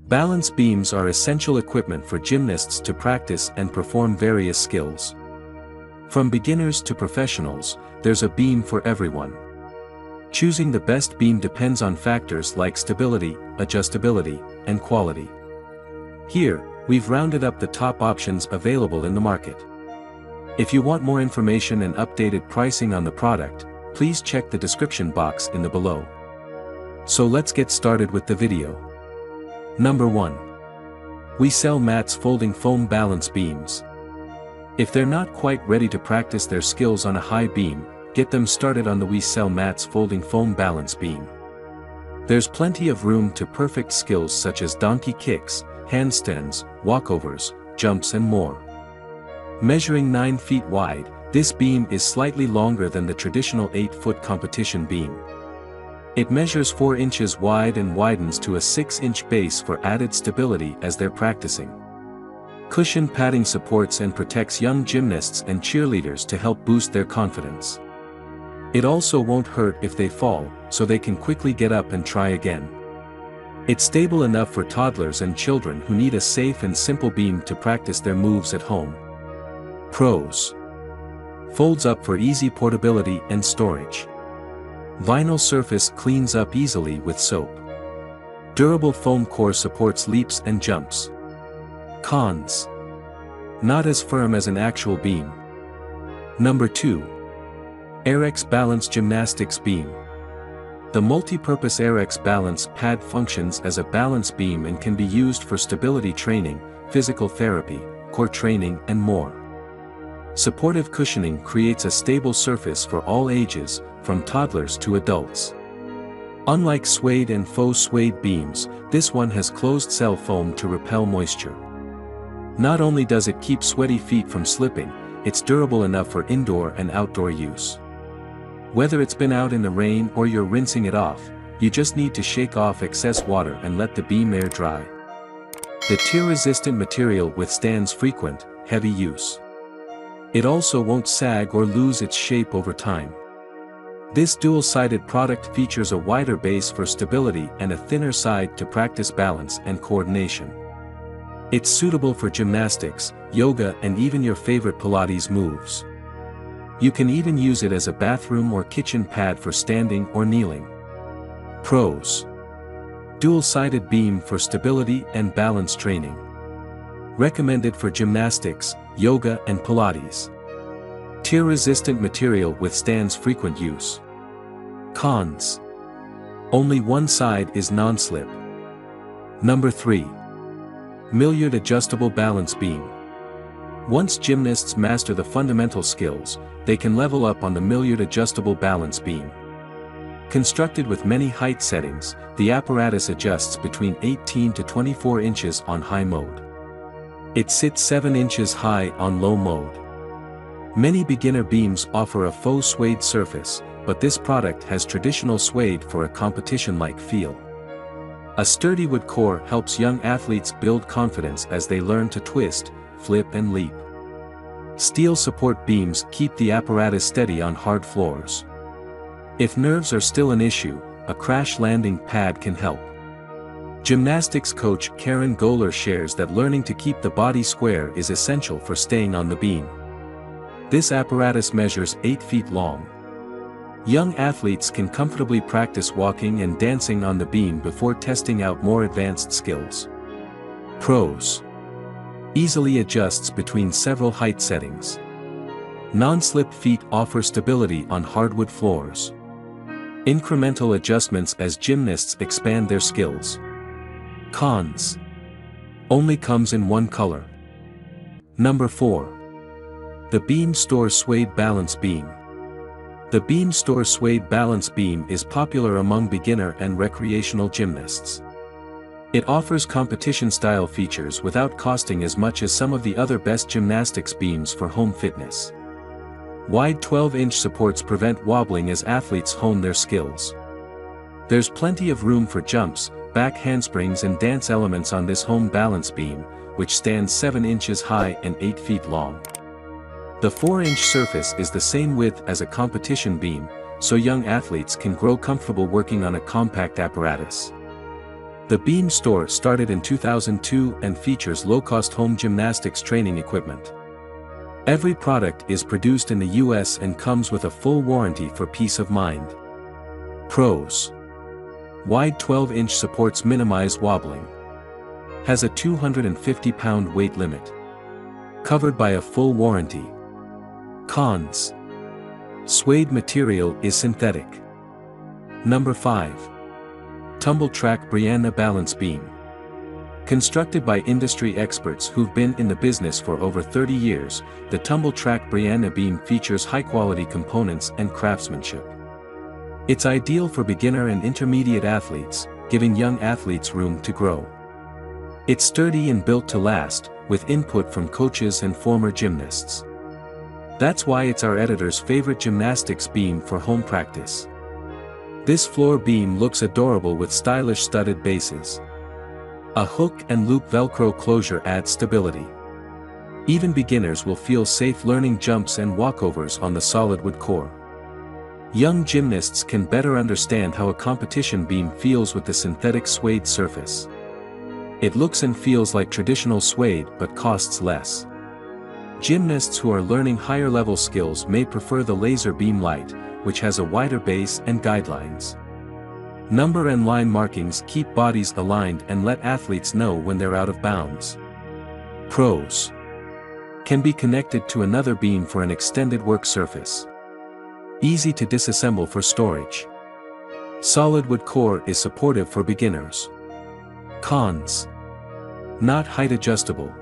Balance beams are essential equipment for gymnasts to practice and perform various skills. From beginners to professionals, there's a beam for everyone. Choosing the best beam depends on factors like stability, adjustability, and quality. Here, we've rounded up the top options available in the market. If you want more information and updated pricing on the product, please check the description box in the below. So let's get started with the video. Number 1. We sell mats folding foam balance beams. If they're not quite ready to practice their skills on a high beam, get them started on the We Sell Mats Folding Foam Balance Beam. There's plenty of room to perfect skills such as donkey kicks, handstands, walkovers, jumps and more. Measuring 9 feet wide, this beam is slightly longer than the traditional 8-foot competition beam. It measures 4 inches wide and widens to a 6-inch base for added stability as they're practicing. Cushion padding supports and protects young gymnasts and cheerleaders to help boost their confidence. It also won't hurt if they fall, so they can quickly get up and try again. It's stable enough for toddlers and children who need a safe and simple beam to practice their moves at home. Pros. Folds up for easy portability and storage. Vinyl surface cleans up easily with soap. Durable foam core supports leaps and jumps. Cons. Not as firm as an actual beam. Number 2. Airex Balance Gymnastics Beam. The multi-purpose Airex balance pad functions as a balance beam and can be used for stability training, physical therapy, core training and more. Supportive cushioning creates a stable surface for all ages, from toddlers to adults. Unlike Suede and faux suede beams, this one has closed-cell foam to repel moisture. Not only does it keep sweaty feet from slipping, it's durable enough for indoor and outdoor use. Whether it's been out in the rain or you're rinsing it off, you just need to shake off excess water and let the beam air dry. The tear-resistant material withstands frequent, heavy use. It also won't sag or lose its shape over time. This dual-sided product features a wider base for stability and a thinner side to practice balance and coordination. It's suitable for gymnastics, yoga and even your favorite Pilates moves. You can even use it as a bathroom or kitchen pad for standing or kneeling. Pros. Dual-sided beam for stability and balance training. Recommended for gymnastics, yoga and Pilates. Tear-resistant material withstands frequent use. Cons. Only one side is non-slip. Number 3. Milliard Adjustable Balance Beam. Once gymnasts master the fundamental skills, they can level up on the Milliard Adjustable Balance Beam. Constructed with many height settings, the apparatus adjusts between 18 to 24 inches on high mode. It sits 7 inches high on low mode. Many beginner beams offer a faux suede surface, but this product has traditional suede for a competition-like feel. A sturdy wood core helps young athletes build confidence as they learn to twist, flip and leap. Steel support beams keep the apparatus steady on hard floors. If nerves are still an issue, a crash landing pad can help. Gymnastics coach Karen Goler shares that learning to keep the body square is essential for staying on the beam. This apparatus measures 8 feet long. Young athletes can comfortably practice walking and dancing on the beam before testing out more advanced skills. Pros. Easily adjusts between several height settings. Non-slip feet offer stability on hardwood floors. Incremental adjustments as gymnasts expand their skills. Cons. Only comes in one color. Number 4. The Beam Store Suede Balance Beam. The Beam Store Suede Balance Beam is popular among beginner and recreational gymnasts. It offers competition-style features without costing as much as some of the other best gymnastics beams for home fitness. Wide 12-inch supports prevent wobbling as athletes hone their skills. There's plenty of room for jumps, back handsprings and dance elements on this home balance beam, which stands 7 inches high and 8 feet long. The 4-inch surface is the same width as a competition beam, so young athletes can grow comfortable working on a compact apparatus. The Beam store started in 2002 and features low-cost home gymnastics training equipment. Every product is produced in the US and comes with a full warranty for peace of mind. Pros: wide 12-inch supports minimize wobbling. Has a 250-pound weight limit. Covered by a full warranty. Cons: suede material is synthetic. Number 5. Tumbl Trak Brianna Balance Beam. Constructed by industry experts who've been in the business for over 30 years, the Tumbl Trak Brianna Beam features high-quality components and craftsmanship. It's ideal for beginner and intermediate athletes, giving young athletes room to grow. It's sturdy and built to last, with input from coaches and former gymnasts. That's why it's our editor's favorite gymnastics beam for home practice. This floor beam looks adorable with stylish studded bases. A hook and loop Velcro closure adds stability. Even beginners will feel safe learning jumps and walkovers on the solid wood core. Young gymnasts can better understand how a competition beam feels with the synthetic suede surface. It looks and feels like traditional suede but costs less. Gymnasts who are learning higher level skills may prefer the laser beam light, which has a wider base and guidelines. Number and line markings keep bodies aligned and let athletes know when they're out of bounds. Pros: can be connected to another beam for an extended work surface. Easy to disassemble for storage. Solid wood core is supportive for beginners. Cons: not height adjustable.